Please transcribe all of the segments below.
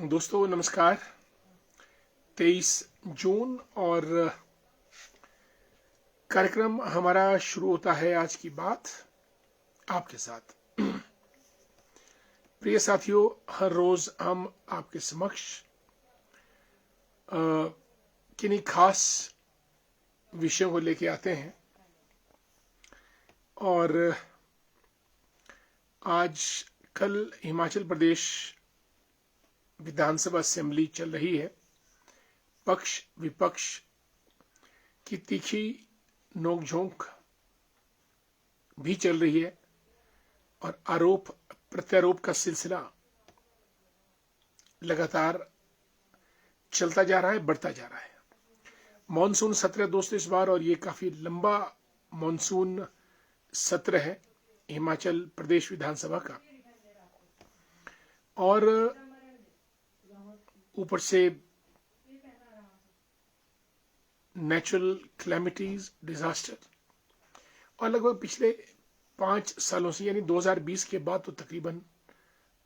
दोस्तों नमस्कार। 23 जून और कार्यक्रम हमारा शुरू होता है। आज की बात आपके साथ। प्रिय साथियों, हर रोज हम आपके समक्ष किन्हीं खास विषयों को लेके आते हैं और आज कल हिमाचल प्रदेश विधानसभा असेंबली चल रही है। पक्ष विपक्ष की तीखी नोकझोंक भी चल रही है और आरोप प्रत्यारोप का सिलसिला लगातार चलता जा रहा है, बढ़ता जा रहा है। मॉनसून सत्र है दोस्तों इस बार, और ये काफी लंबा मॉनसून सत्र है हिमाचल प्रदेश विधानसभा का। और ऊपर से नेचुरल क्लैमिटीज, डिजास्टर, और लगभग पिछले 5 सालों से यानी 2020 के बाद तो तकरीबन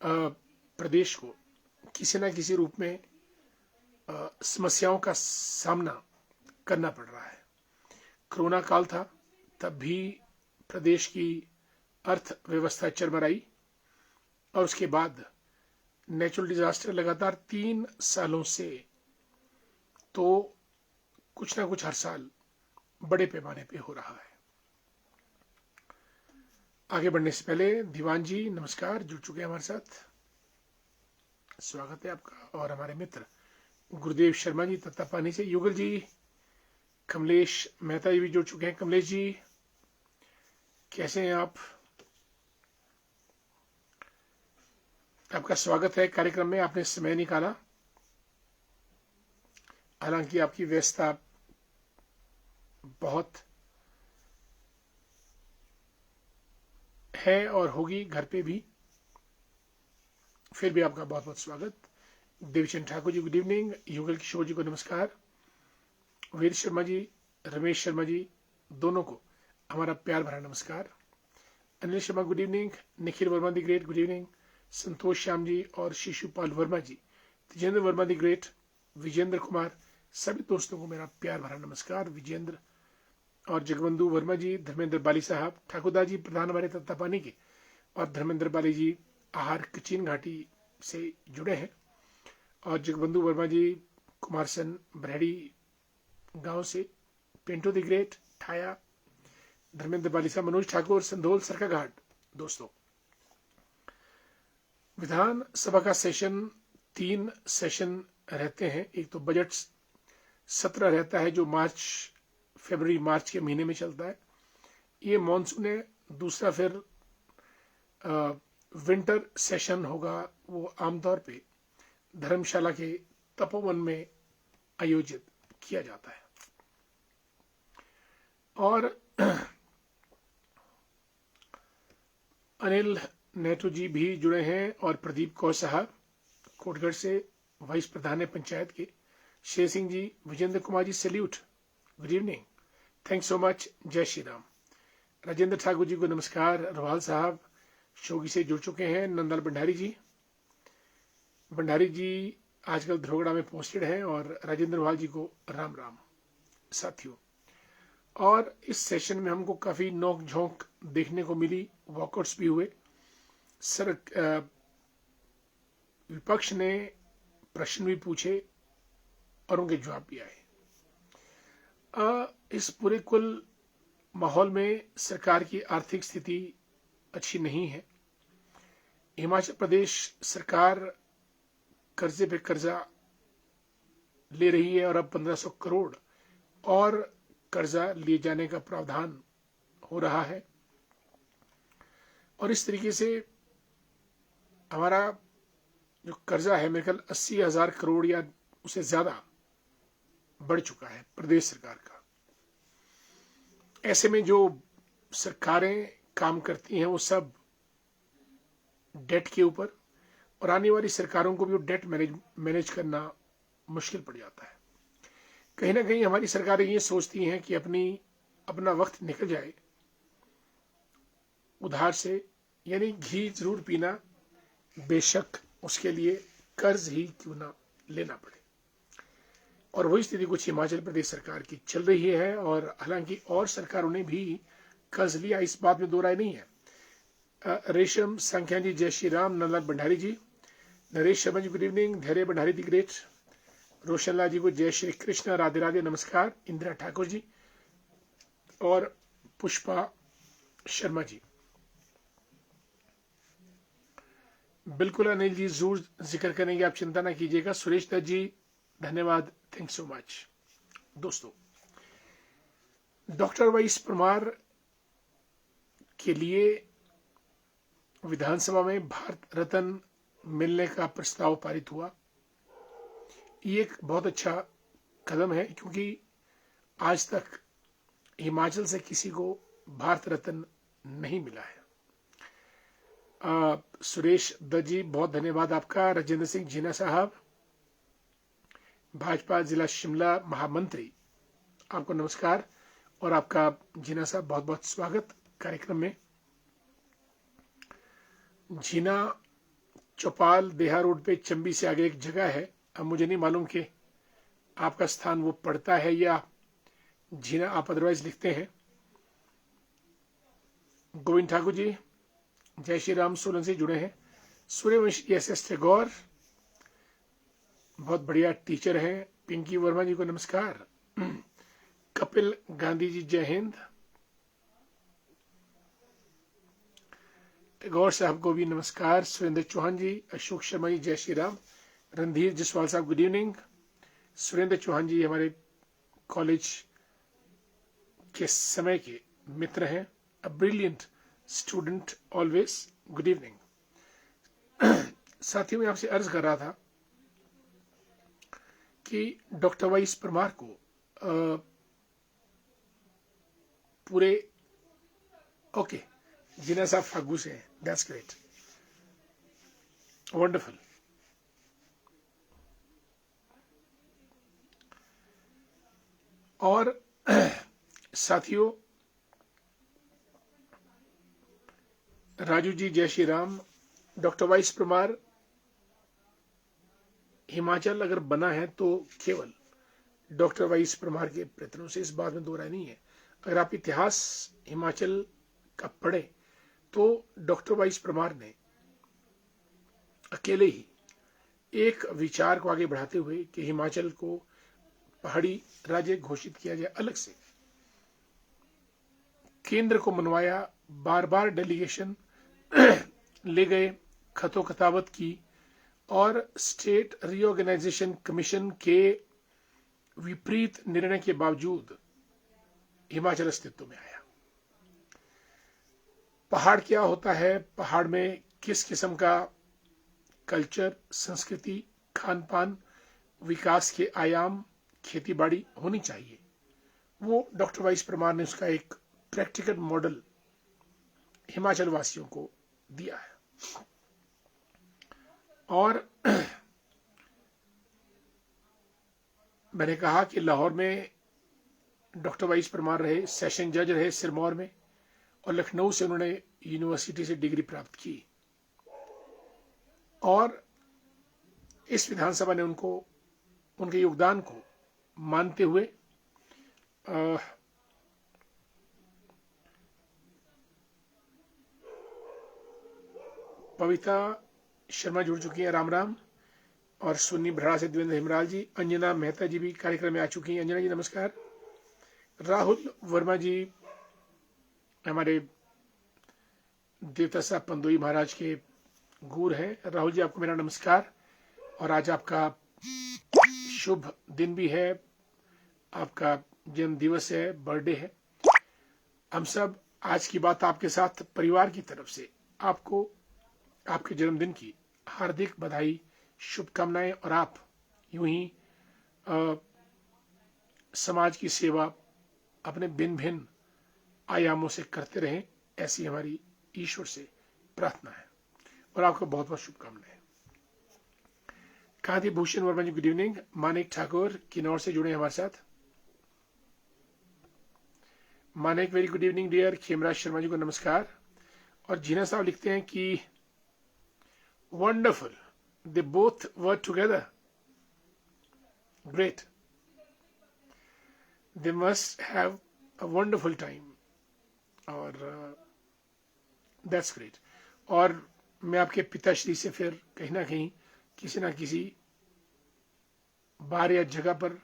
प्रदेश को किसी न किसी रूप में समस्याओं का सामना करना पड़ रहा है। कोरोना काल था, तब भी प्रदेश की अर्थव्यवस्था चरमराई, और उसके बाद नेचुरल डिजास्टर लगातार 3 सालों से तो कुछ ना कुछ हर साल बड़े पैमाने पे हो रहा है। आगे बढ़ने से पहले दीवान जी नमस्कार, जुड़ चुके हैं हमारे साथ, स्वागत है आपका। और हमारे मित्र गुरुदेव शर्मा जी तत्तापानी से, युगल जी, कमलेश मेहता जी भी जुड़ चुके हैं। कमलेश जी कैसे हैं आप? आपका स्वागत है कार्यक्रम में, आपने समय निकाला। हालांकि आपकी व्यस्तता बहुत है और होगी घर पे भी, फिर भी आपका बहुत बहुत स्वागत। Devchand Thakur ji good evening. युगल किशोर जी को नमस्कार। वीर शर्मा जी, रमेश शर्मा जी, दोनों को हमारा प्यार भरा नमस्कार। Anil Sharma good evening. Nikhil Verma the great good evening. Santosh Shyam ji और शिशुपाल वर्मा जी, तेजेंद्र वर्मा दी ग्रेट, विजेंद्र कुमार, सभी दोस्तों को मेरा प्यार भरा नमस्कार। विजेंद्र और जगबंधु वर्मा जी, धर्मेंद्र बाली साहब, ठाकुरदास जी प्रधान हमारे तत्तापानी के, और धर्मेंद्र बाली जी आहार कचीन घाटी से जुड़े हैं, और जगबंधु वर्मा जी कुमारसन बरहड़ी गांव से, पिंटू द ग्रेट ठाया, धर्मेंद्र बाली साहब, मनोज ठाकुर संधोल सरकाघाट। दोस्तों, विधानसभा का सेशन 3 सेशन रहते हैं। एक तो बजट सत्र रहता है जो फरवरी मार्च के महीने में चलता है, ये मॉनसून है। दूसरा फिर विंटर सेशन होगा, वो आमतौर पे धर्मशाला के तपोवन में आयोजित किया जाता है। और अनिल नेहरू जी भी जुड़े हैं, और प्रदीप कौर साहब कोटगढ़ से वाइस प्रधान है पंचायत के, Sher Singh ji, Vijender Kumar ji salute, good evening, thanks so much, जय श्री राम। राजेंद्र ठाकुर जी को नमस्कार। रवाल साहब शोगी से जुड़ चुके हैं। नंदलाल भंडारी जी आजकल धरोगड़ा में पोस्टेड हैं, और राजेंद्र रवाल जी को राम राम। साथियों, और इस सेशन में हमको काफी नोक झोंक देखने को मिली, वॉकआउट्स भी हुए। विपक्ष ने प्रश्न भी पूछे और उनके जवाब भी आए। इस पूरे कुल माहौल में सरकार की आर्थिक स्थिति अच्छी नहीं है। हिमाचल प्रदेश सरकार कर्जे पे कर्जा ले रही है, और अब 1500 करोड़ और कर्जा लिए जाने का प्रावधान हो रहा है। और इस तरीके से हमारा जो कर्जा है, मेरे ख्याल 80,000 करोड़ या उससे ज्यादा बढ़ चुका है प्रदेश सरकार का। ऐसे में जो सरकारें काम करती हैं वो सब डेट के ऊपर, और आने वाली सरकारों को भी वो डेट मैनेज करना मुश्किल पड़ जाता है। कहीं ना कहीं हमारी सरकारें ये सोचती हैं कि अपना वक्त निकल जाए उधार से, यानी घी जरूर पीना, बेशक उसके लिए कर्ज ही क्यों ना लेना पड़े। और वही स्थिति कुछ हिमाचल प्रदेश सरकार की चल रही है, और हालांकि और सरकारों ने भी कर्ज लिया, इस बात में दो राय नहीं है। रेशम संख्या जी, जय श्री राम। नंदलाल भंडारी जी, नरेश शर्मा जी गुड इवनिंग। धैर्य भंडारी दी ग्रेट। रोशनलाल जी को जय श्री कृष्ण, राधे राधे, नमस्कार। इंदिरा ठाकुर जी और पुष्पा शर्मा जी, बिल्कुल अनिल जी जरूर जिक्र करेंगे, आप चिंता ना कीजिएगा। सुरेश दत्त जी धन्यवाद, थैंक सो मच। दोस्तों, डॉक्टर वाइस परमार के लिए विधानसभा में भारत रत्न मिलने का प्रस्ताव पारित हुआ। ये एक बहुत अच्छा कदम है, क्योंकि आज तक हिमाचल से किसी को भारत रत्न नहीं मिला है। सुरेश दत्त जी बहुत धन्यवाद आपका। राजेंद्र सिंह जीना साहब, भाजपा जिला शिमला महामंत्री, आपको नमस्कार, और आपका जीना साहब बहुत बहुत स्वागत कार्यक्रम में। जीना चौपाल देहा रोड पे चंबी से आगे एक जगह है, अब मुझे नहीं मालूम कि आपका स्थान वो पड़ता है या जीना आप अदरवाइज लिखते हैं। गोविंद ठाकुर जी जय श्री राम, सोलन से जुड़े हैं। सूर्यवंशी एस टैगोर बहुत बढ़िया टीचर हैं। पिंकी वर्मा जी को नमस्कार। कपिल गांधी जी जय हिंद। टैगोर साहब को भी नमस्कार। सुरेंद्र चौहान जी, अशोक शर्मा जी जय श्री राम। रणधीर जसवाल साहब गुड इवनिंग। सुरेंद्र चौहान जी हमारे कॉलेज के समय के मित्र हैं, a brilliant student always, good evening. साथियों, मैं आपसे अर्ज कर रहा था कि डॉक्टर वाइस परमार को पूरे ओके जिना साहब फागू से हैं, दैट्स ग्रेट, वंडरफुल। और साथियों, राजू जी जय श्री राम। डॉक्टर वाइस परमार हिमाचल अगर बना है तो केवल डॉक्टर वाइस परमार के प्रयत्नों से, इस बात में दो राय नहीं है। अगर आप इतिहास हिमाचल का पढ़े तो डॉक्टर वाइस परमार ने अकेले ही एक विचार को आगे बढ़ाते हुए कि हिमाचल को पहाड़ी राज्य घोषित किया जाए अलग से, केंद्र को मनवाया, बार बार डेलीगेशन ले गए, खतो खतावत की, और स्टेट रीऑर्गेनाइजेशन कमीशन के विपरीत निर्णय के बावजूद हिमाचल अस्तित्व में आया। पहाड़ क्या होता है, पहाड़ में किस किस्म का कल्चर, संस्कृति, खान पान, विकास के आयाम, खेती बाड़ी होनी चाहिए, वो डॉक्टर वाइस परमार ने उसका एक प्रैक्टिकल मॉडल हिमाचल वासियों को दिया है। और मैंने कहा कि लाहौर में डॉक्टर वाइस परमार रहे, सेशन जज रहे सिरमौर में, और लखनऊ से उन्होंने यूनिवर्सिटी से डिग्री प्राप्त की, और इस विधानसभा ने उनको, उनके योगदान को मानते हुए पविता शर्मा जुड़ चुकी हैं, राम राम। और सुन्नी भरा से देवेंद्र हिमराल जी, अंजना मेहता जी भी कार्यक्रम में आ चुकी हैं, अंजना जी नमस्कार। राहुल वर्मा जी हमारे देवता साहब पंदोई महाराज के गुरु हैं। राहुल जी आपको मेरा नमस्कार, और आज आपका शुभ दिन भी है, आपका जन्म दिवस है, बर्थडे है। हम सब आज की बात आपके साथ परिवार की तरफ से आपको आपके जन्मदिन की हार्दिक बधाई, शुभकामनाएं, और आप यूं ही समाज की सेवा अपने भिन्न भिन्न आयामों से करते रहें, ऐसी हमारी ईश्वर से प्रार्थना है, और आपको बहुत बहुत शुभकामनाएं। Kanti Bhushan Verma ji good evening. मानिक ठाकुर किन्नौर से जुड़े हमारे साथ। Manik very good evening dear. Khemraj Sharma ji को नमस्कार। और जीना साहब लिखते हैं कि wonderful, they both were together. Great. They must have a wonderful time. और that's great. और मैं आपके पिताश्री से फिर कहीं ना कहीं किसी ना किसी बार या जगह पर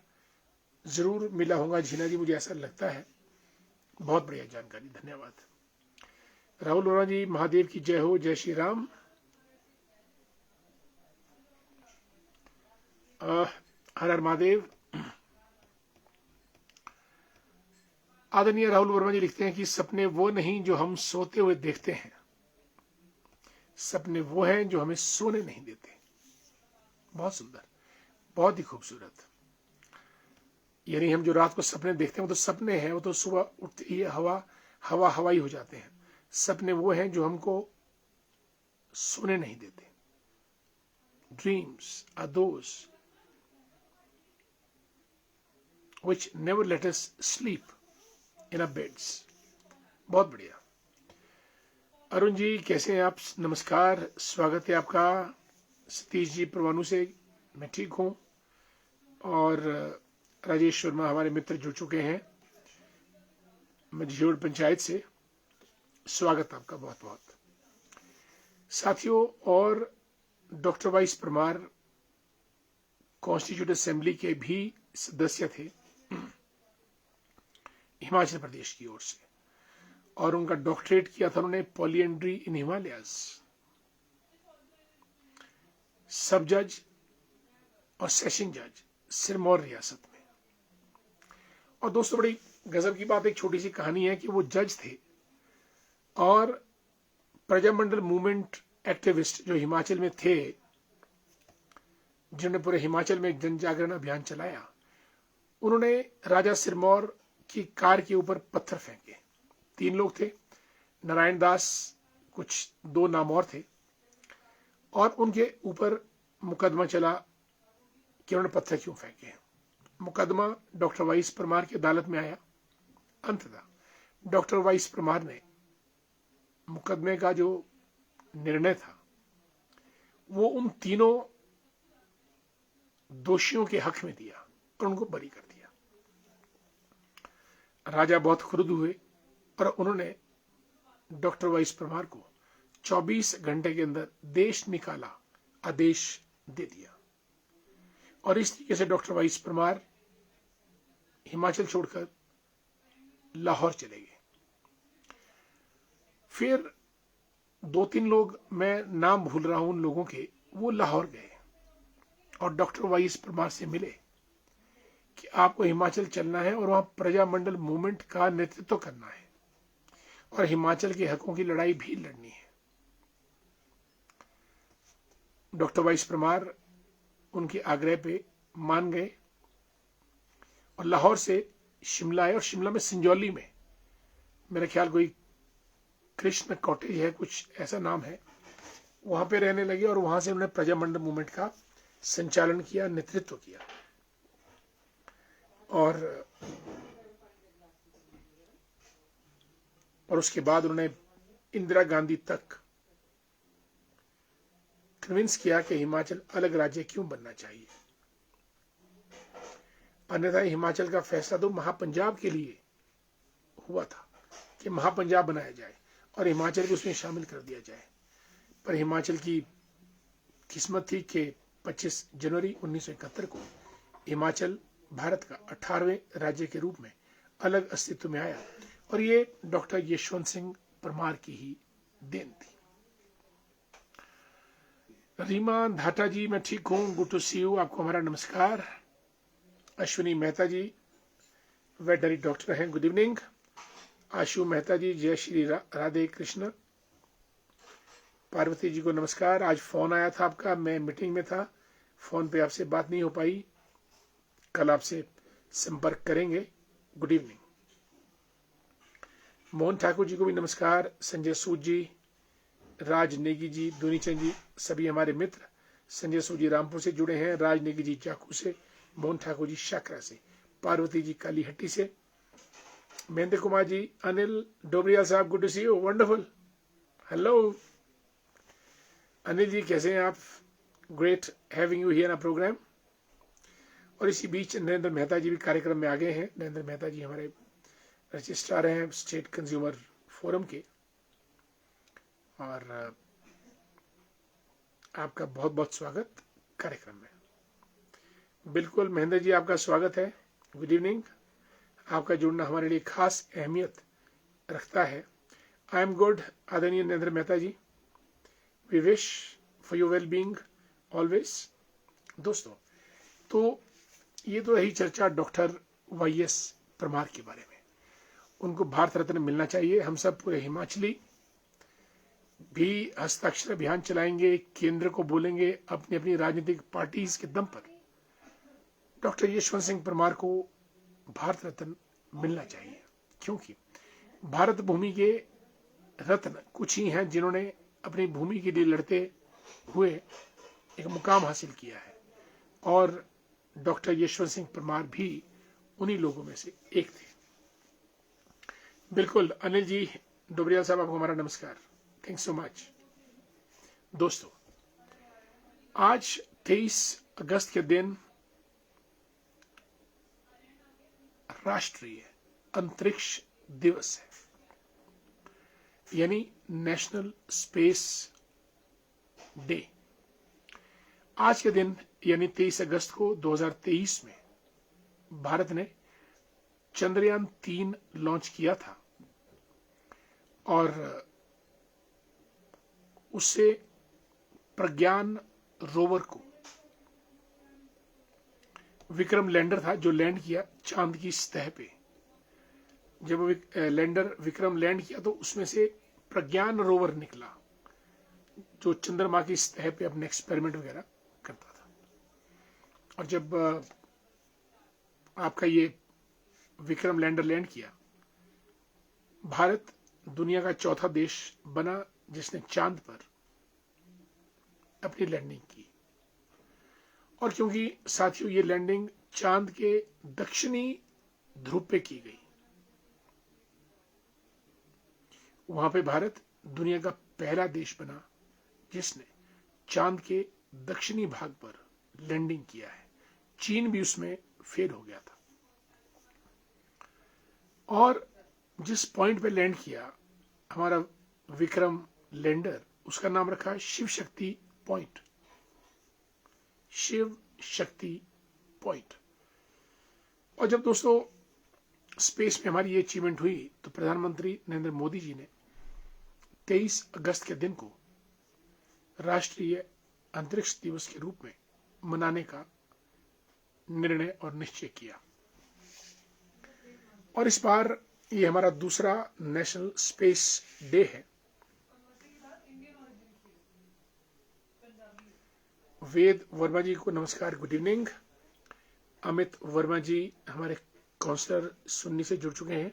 जरूर मिला होगा जीना जी, मुझे ऐसा लगता है। बहुत बढ़िया जानकारी, धन्यवाद। राहुल वर्मा जी, महादेव की जय हो, जय श्री राम। हर हर महादेव। आदरणीय राहुल वर्मा जी लिखते हैं कि सपने वो नहीं जो हम सोते हुए देखते हैं, सपने वो हैं जो हमें सोने नहीं देते। बहुत सुंदर, बहुत ही खूबसूरत। यानी हम जो रात को सपने देखते हैं वो तो सपने हैं, वो तो सुबह उठते ही हवाई हो जाते हैं। सपने वो हैं जो हमको सोने नहीं देते। Dreams are those which never let us sleep in our beds। बहुत बढ़िया। अरुण जी कैसे हैं आप? नमस्कार, स्वागत है आपका। सतीश जी परवाणु से, मैं ठीक हूं। और राजेश वर्मा हमारे मित्र जुड़ चुके हैं मझियोड़ पंचायत से, स्वागत आपका बहुत बहुत। साथियों, और doctor vice Parmar constitute assembly के भी सदस्य थे हिमाचल प्रदेश की ओर से, और उनका डॉक्टरेट किया था उन्होंने पॉलिएंड्री इन हिमालयाज। सब जज और सेशन जज सिरमौर रियासत में। और दोस्तों, बड़ी गजब की बात, एक छोटी सी कहानी है कि वो जज थे और प्रजामंडल मूवमेंट एक्टिविस्ट जो हिमाचल में थे, जिन्होंने पूरे हिमाचल में एक जन जागरण अभियान चलाया, उन्होंने राजा सिरमौर की कार के ऊपर पत्थर फेंके। 3 लोग थे, नारायण दास, कुछ 2 नाम और थे, और उनके ऊपर मुकदमा चला कि उन्होंने पत्थर क्यों फेंके। मुकदमा डॉक्टर वाइस परमार की अदालत में आया। अंततः डॉक्टर वाइस परमार ने मुकदमे का जो निर्णय था वो उन तीनों दोषियों के हक में दिया और उनको बरी कर दिया। राजा बहुत क्रुद्ध हुए और उन्होंने डॉक्टर वाइस परमार को 24 घंटे के अंदर देश निकाला आदेश दे दिया। और इस तरीके से डॉक्टर वाइस परमार हिमाचल छोड़कर लाहौर चले गए। फिर 2-3 लोग, मैं नाम भूल रहा हूं उन लोगों के, वो लाहौर गए और डॉक्टर वाइस परमार से मिले कि आपको हिमाचल चलना है और वहां प्रजामंडल मूवमेंट का नेतृत्व करना है और हिमाचल के हकों की लड़ाई भी लड़नी है। डॉक्टर वाइस परमार उनके आग्रह पे मान गए और लाहौर से शिमला आए, और शिमला में संजौली में मेरा ख्याल कोई कृष्ण कॉटेज है, कुछ ऐसा नाम है, वहां पे रहने लगे और वहां से उन्होंने प्रजामंडल मूवमेंट का संचालन किया, नेतृत्व किया। और उसके बाद उन्होंने इंदिरा गांधी तक कन्विंस किया कि हिमाचल अलग राज्य क्यों बनना चाहिए, अन्यथा हिमाचल का फैसला तो महापंजाब के लिए हुआ था कि महापंजाब बनाया जाए और हिमाचल को उसमें शामिल कर दिया जाए। पर हिमाचल की किस्मत थी कि 25 जनवरी 1971 को हिमाचल भारत का 18वें राज्य के रूप में अलग अस्तित्व में आया, और ये डॉक्टर यशवंत सिंह परमार की ही देन थी। रीमा धाटा जी, मैं ठीक हूं, गुड टू सी यू, आपको हमारा नमस्कार। अश्विनी मेहता जी वेटनरी डॉक्टर हैं, गुड इवनिंग। आशु मेहता जी, जय श्री राधे कृष्ण। पार्वती जी को नमस्कार। आज फोन आया था आपका, मैं मीटिंग में था, फोन पे आपसे बात नहीं हो पाई, कल आपसे संपर्क करेंगे। Good evening. मोहन ठाकुर जी को भी नमस्कार। संजय सूद जी, राज नेगी जी, दुनीचंद जी, सभी हमारे मित्र। संजय सूद जी रामपुर से जुड़े हैं, राज नेगी जी जाकू से, मोहन ठाकुर जी शाकरा से, पार्वती जी कालीहट्टी से, महेंद्र कुमार जी, अनिल डोबरिया साहब, good to see you, wonderful, hello Anil ji, कैसे हैं आप? Great having you here in a program. और इसी बीच नरेंद्र मेहता जी भी कार्यक्रम में आ गए हैं। नरेंद्र मेहता जी हमारे रजिस्ट्रार हैं स्टेट कंज्यूमर फोरम के, और आपका बहुत बहुत स्वागत कार्यक्रम में। बिल्कुल महेंद्र जी, आपका स्वागत है। Good evening. आपका जुड़ना हमारे लिए खास अहमियत रखता है। आई एम गुड आदरणीय Narendra Mehta ji, we wish for your well being always. दोस्तों, तो ये तो रही चर्चा डॉक्टर वाईएस परमार के बारे में। उनको भारत रत्न मिलना चाहिए। हम सब पूरे हिमाचली भी हस्ताक्षर अभियान चलाएंगे, केंद्र को बोलेंगे अपनी अपनी राजनीतिक पार्टीज के दम पर डॉक्टर यशवंत सिंह परमार को भारत रत्न मिलना चाहिए। क्योंकि भारत भूमि के रत्न कुछ ही हैं जिन्होंने अपनी भूमि के लिए लड़ते हुए एक मुकाम हासिल किया है, और डॉक्टर यशवंत सिंह परमार भी उन्हीं लोगों में से एक थे। बिल्कुल अनिल जी डोबरियाल साहब, आपको हमारा नमस्कार। Thanks so much. दोस्तों, आज 23 अगस्त के दिन राष्ट्रीय अंतरिक्ष दिवस है, यानी नेशनल स्पेस डे। आज के दिन यानी 23 अगस्त को 2023 में भारत ने चंद्रयान 3 लॉन्च किया था, और उससे प्रज्ञान रोवर को, विक्रम लैंडर था जो लैंड किया चांद की सतह पे। जब लैंडर विक्रम लैंड किया तो उसमें से प्रज्ञान रोवर निकला जो चंद्रमा की सतह पे अपने एक्सपेरिमेंट वगैरह करता था। और जब आपका ये विक्रम लैंडर लैंड किया, भारत दुनिया का चौथा देश बना जिसने चांद पर अपनी लैंडिंग की। और क्योंकि साथियों ये लैंडिंग चांद के दक्षिणी ध्रुव पे की गई, वहां पे भारत दुनिया का पहला देश बना जिसने चांद के दक्षिणी भाग पर लैंडिंग किया है। चीन भी उसमें फेल हो गया था। और जिस पॉइंट पे लैंड किया हमारा विक्रम लैंडर, उसका नाम रखा शिव शक्ति पॉइंट। शिव शक्ति पॉइंट। और जब दोस्तों स्पेस में हमारी ये अचीवमेंट हुई तो प्रधानमंत्री नरेंद्र मोदी जी ने 23 अगस्त के दिन को राष्ट्रीय अंतरिक्ष दिवस के रूप में मनाने का निर्णय और निश्चय किया। और इस बार ये हमारा दूसरा नेशनल स्पेस डे है। वेद वर्मा जी को नमस्कार, गुड इवनिंग। अमित वर्मा जी हमारे काउंसलर सुन्नी से जुड़ चुके हैं।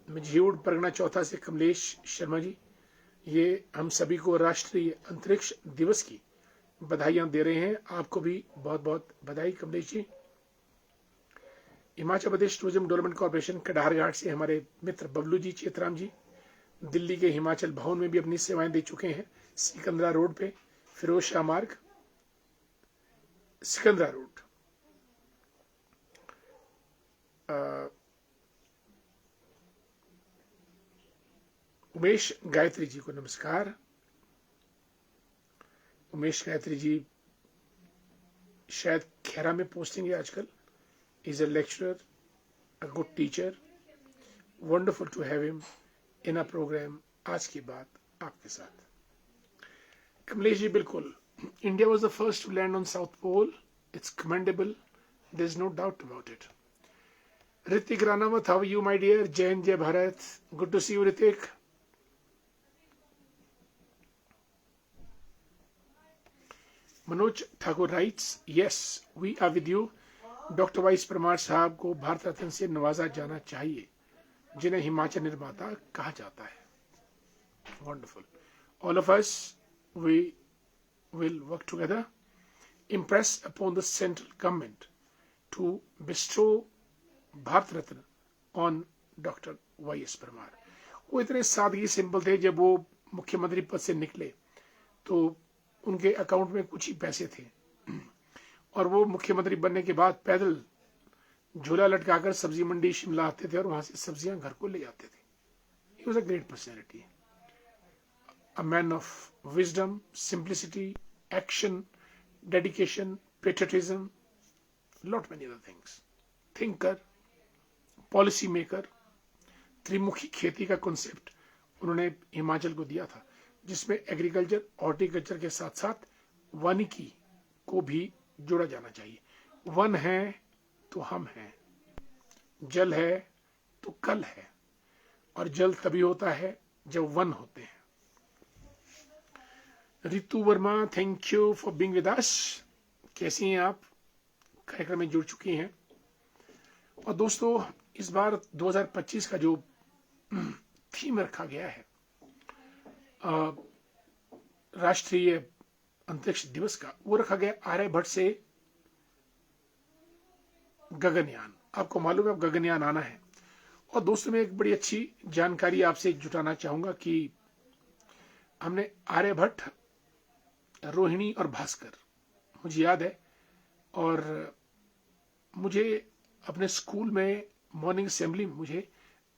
मझीउड़ परगना चौथा से कमलेश शर्मा जी, ये हम सभी को राष्ट्रीय अंतरिक्ष दिवस की बधाइयां दे रहे हैं। आपको भी बहुत बहुत बधाई Kamlesh ji. Himachal Pradesh tourism development corporation कडारघाट से हमारे मित्र बबलू जी चेतराम जी दिल्ली के हिमाचल भवन में भी अपनी सेवाएं दे चुके हैं। सिकंदरा रोड पे, फिरोज शाह मार्ग, सिकंदरा रोड। उमेश गायत्री जी को नमस्कार। उमेश गायत्री जी शायद खैरा में पोस्टिंग है आजकल। Is a lecturer, a good teacher. Wonderful to have him in a program. आज की बात आपके साथ। कमलेश जी, बिल्कुल, India was the first to land on south pole. It's commendable, there is no doubt about it. Hrithik Ranawat, how you my dear? जय हिंद, जय Bharat. Good to see you Hrithik. Manoj Thakur writes, yes we are with you. Doctor YS Parmar साहब को भारत रत्न से नवाजा जाना चाहिए, जिन्हें हिमाचल निर्माता कहा जाता है। Wonderful. All of us we will work together, impress upon the central government to bestow Bharat Ratna on Dr. YS Parmar. वो इतने सादगी सिंपल थे। जब वो मुख्यमंत्री पद से निकले तो उनके अकाउंट में कुछ ही पैसे थे और वो मुख्यमंत्री बनने के बाद पैदल झोला लटकाकर सब्जी मंडी शिमला आते थे और वहां से सब्जियां घर को ले जाते थे. He was a great personality, a man of wisdom, simplicity, action, dedication, patriotism, lot many other things. Thinker, policy maker. त्रिमुखी खेती का कॉन्सेप्ट उन्होंने हिमाचल को दिया था, जिसमें एग्रीकल्चर, हॉर्टिकल्चर के साथ साथ वानिकी को भी जोड़ा जाना चाहिए. वन है तो हम हैं, जल है तो कल है, और जल तभी होता है जब वन होते हैं. Ritu Verma, thank you for being with अस. कैसी हैं आप? कार्यक्रम में जुड़ चुकी हैं. और दोस्तों, इस बार 2025 का जो थीम रखा गया है राष्ट्रीय अंतरिक्ष दिवस का, वो रखा गया आर्यभट्ट से गगनयान. आपको मालूम है अब गगनयान आना है. और दोस्तों, मैं एक बड़ी अच्छी जानकारी आपसे जुटाना चाहूंगा कि हमने आर्यभट्ट, रोहिणी और भास्कर, मुझे याद है, और मुझे अपने स्कूल में मॉर्निंग असेंबली में मुझे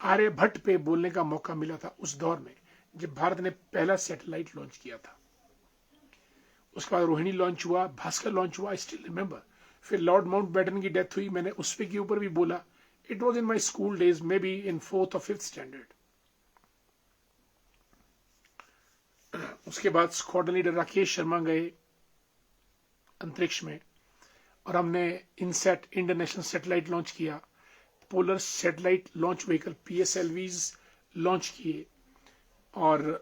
आर्यभट्ट पे बोलने का मौका मिला था उस दौर में जब भारत ने पहला सैटेलाइट लॉन्च किया था. उसके बाद रोहिणी लॉन्च हुआ, भास्कर लॉन्च हुआ, आई स्टिल रिमेंबर. फिर लॉर्ड माउंटबेटन की डेथ हुई, मैंने उस पे के ऊपर भी बोला. It was in my school days, may be in 4th और 5th स्टैंडर्ड. उसके बाद स्क्वाड्रन लीडर राकेश शर्मा गए अंतरिक्ष में और हमने इनसेट, इंटरनेशनल सैटेलाइट लॉन्च किया. Polar satellite launch vehicle PSLVs launch किए और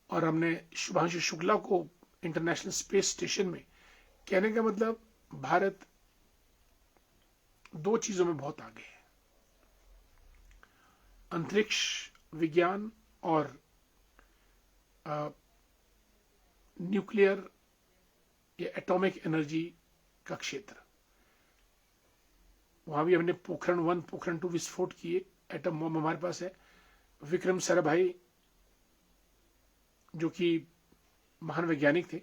हमने शुभांशु शुक्ला को इंटरनेशनल स्पेस स्टेशन में. कहने का मतलब, भारत दो चीजों में बहुत आगे है, अंतरिक्ष विज्ञान और न्यूक्लियर या एटॉमिक एनर्जी का क्षेत्र. वहां भी हमने पोखरण 1, पोखरण 2 विस्फोट किए. एटम बम हमारे पास है. विक्रम साराभाई जो कि महान वैज्ञानिक थे,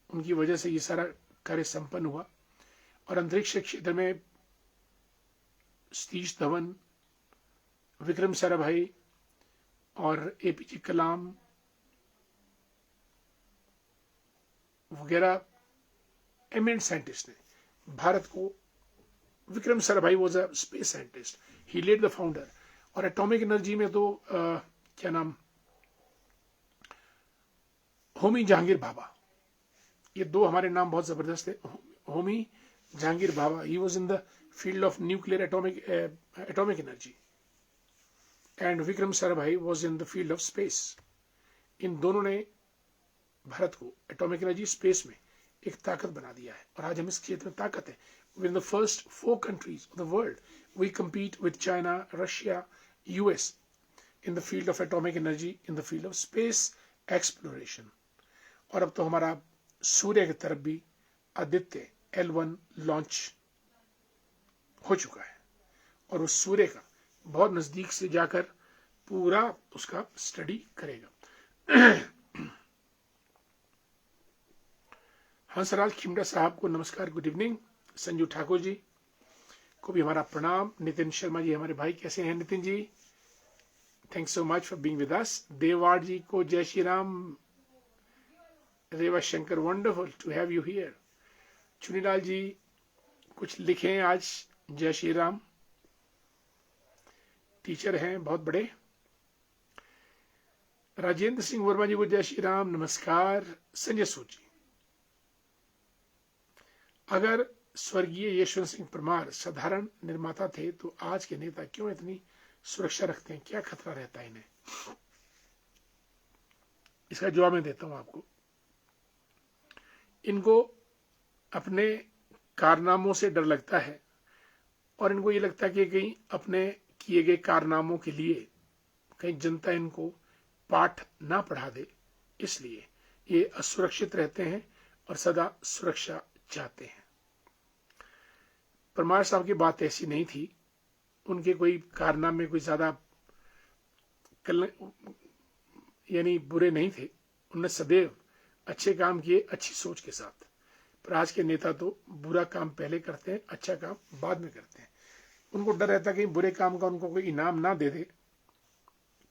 उनकी वजह से ये सारा कार्य संपन्न हुआ. और अंतरिक्ष क्षेत्र में सतीश धवन, विक्रम साराभाई और APJ कलाम वगैरह एमिनेंट साइंटिस्ट ने भारत को. Vikram Sarabhai was a space scientist, he led the founder. और एटॉमिक एनर्जी में तो क्या नाम, होमी जहांगीर भाभा, ये दो हमारे नाम बहुत जबरदस्त है. Homi Jehangir Bhabha, he was in the field of nuclear atomic energy, and Vikram Sarabhai was in the field of space. इन दोनों ने भारत को एटॉमिक एनर्जी, स्पेस में एक ताकत बना दिया है. और आज हम इस क्षेत्र में ताकत है. We're in the first 4 countries of the world. We compete with China, Russia, US in the field of atomic energy, in the field of space exploration. और अब तो हमारा सूर्य की तरफ भी आदित्य L1 लॉन्च हो चुका है और उस सूर्य का बहुत नजदीक से जाकर पूरा उसका स्टडी करेगा. हंसराज खिमड़ा साहब को नमस्कार, गुड इवनिंग. संजू ठाकुर जी को भी हमारा प्रणाम. नितिन शर्मा जी हमारे भाई, कैसे हैं Nitin ji? Thanks so much for being with us. Dewad ji को जय Shri Ram. Rewa Shankar, wonderful to have you here. Chunilal ji कुछ लिखें आज. जय श्री राम. टीचर हैं बहुत बड़े. राजेंद्र सिंह वर्मा जी को जय श्री राम, नमस्कार. संजय सूद जी, अगर स्वर्गीय यशवंत सिंह परमार साधारण निर्माता थे तो आज के नेता क्यों इतनी सुरक्षा रखते हैं? क्या खतरा रहता है इन्हें? इसका जवाब मैं देता हूं आपको. इनको अपने कारनामों से डर लगता है और इनको ये लगता है कि कहीं अपने किए गए कारनामों के लिए कहीं जनता इनको पाठ ना पढ़ा दे, इसलिए ये असुरक्षित रहते हैं और सदा सुरक्षा चाहते हैं. परमार साहब की बात ऐसी नहीं थी. उनके कोई कारनामे कोई ज्यादा यानी बुरे नहीं थे. उन्होंने सदैव अच्छे काम किए अच्छी सोच के साथ। पर आज के नेता तो बुरा काम पहले करते हैं, अच्छा काम बाद में करते हैं। उनको डर रहता है कि बुरे काम का उनको कोई इनाम ना दे दे,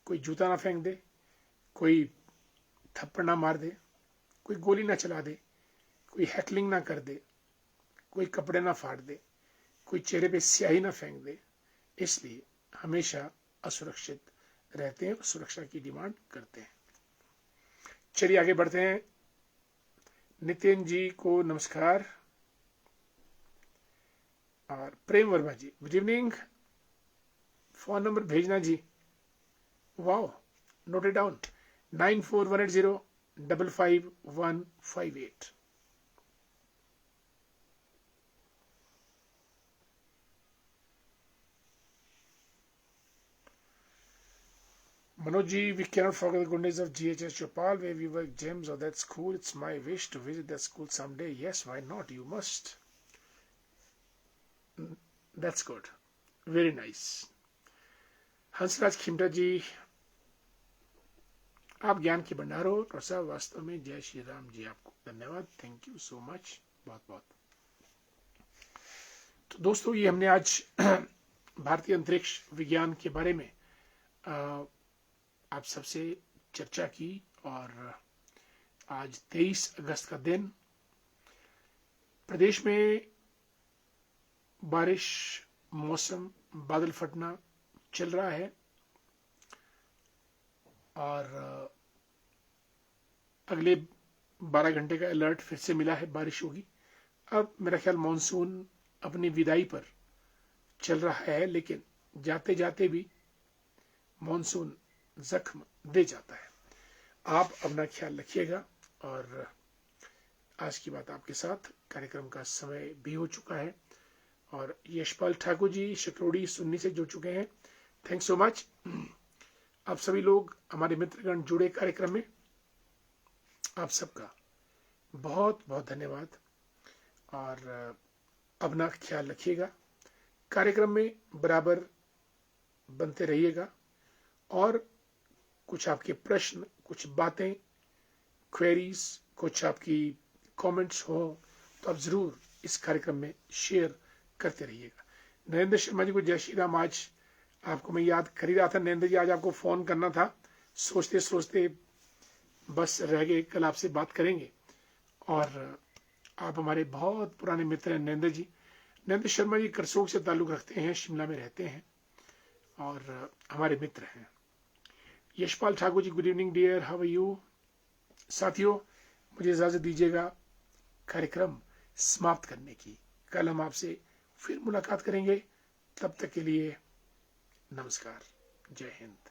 कोई जूता ना फेंक दे, कोई थप्पड़ ना मार दे, कोई गोली ना चला दे, कोई हैकलिंग ना कर दे, कोई कपड़े ना फाड़ दे, कोई चेहरे पे स्याही ना फेंक दे। इसलिए हमेशा असुरक्षित रहते हैं और सुरक्षा की डिमांड करते हैं। चलिए आगे बढ़ते हैं। नितिन जी को नमस्कार। और Prem Verma ji good evening. Phone number भेजना जी। Wow, note it down 9418055158। Manoj ji, we cannot forget the good days of GHS Chopal where we were gems of that school. It's my wish to visit that school someday. Yes, why not? You must. That's good. Very nice. Hansraj Khimta ji, आप ज्ञान के भंडार हो और सब वास्तव में जय श्री राम जी। आपको धन्यवाद, थैंक यू सो मच, बहुत बहुत। तो दोस्तों, ये हमने आज भारतीय अंतरिक्ष विज्ञान के बारे में आप सबसे चर्चा की। और आज 23 अगस्त का दिन, प्रदेश में बारिश, मौसम, बादल फटना चल रहा है। और अगले 12 घंटे का अलर्ट फिर से मिला है, बारिश होगी। अब मेरा ख्याल मॉनसून अपनी विदाई पर चल रहा है, लेकिन जाते जाते भी मॉनसून जख्म दे जाता है। आप अपना ख्याल रखिएगा। और आज की बात आपके साथ, कार्यक्रम का समय भी हो चुका है। और यशपाल ठाकुर जी शकरोड़ी सुन्नी से जुड़ चुके हैं, थैंक्स सो मच। आप सभी लोग हमारे मित्रगण जुड़े कार्यक्रम में, आप सबका बहुत बहुत धन्यवाद। और अपना ख्याल रखिएगा, कार्यक्रम में बराबर बनते रहिएगा। और कुछ आपके प्रश्न, कुछ बातें, क्वेरीज, कुछ आपकी कमेंट्स हो तो आप जरूर इस कार्यक्रम में शेयर करते रहिएगा। नरेंद्र शर्मा जी को जय श्री राम। आज आपको मैं याद कर ही रहा था नरेंद्र जी, आज आपको फोन करना था, सोचते सोचते बस रह गए, कल आपसे बात करेंगे। और आप हमारे बहुत पुराने मित्र हैं नरेंद्र जी। नरेंद्र शर्मा जी करसोग से ताल्लुक रखते हैं, शिमला में रहते हैं और हमारे मित्र हैं। Yashpal Thakur ji good evening dear, how are you. साथियों, मुझे इजाजत दीजिएगा कार्यक्रम समाप्त करने की। कल हम आपसे फिर मुलाकात करेंगे, तब तक के लिए नमस्कार, जय हिंद।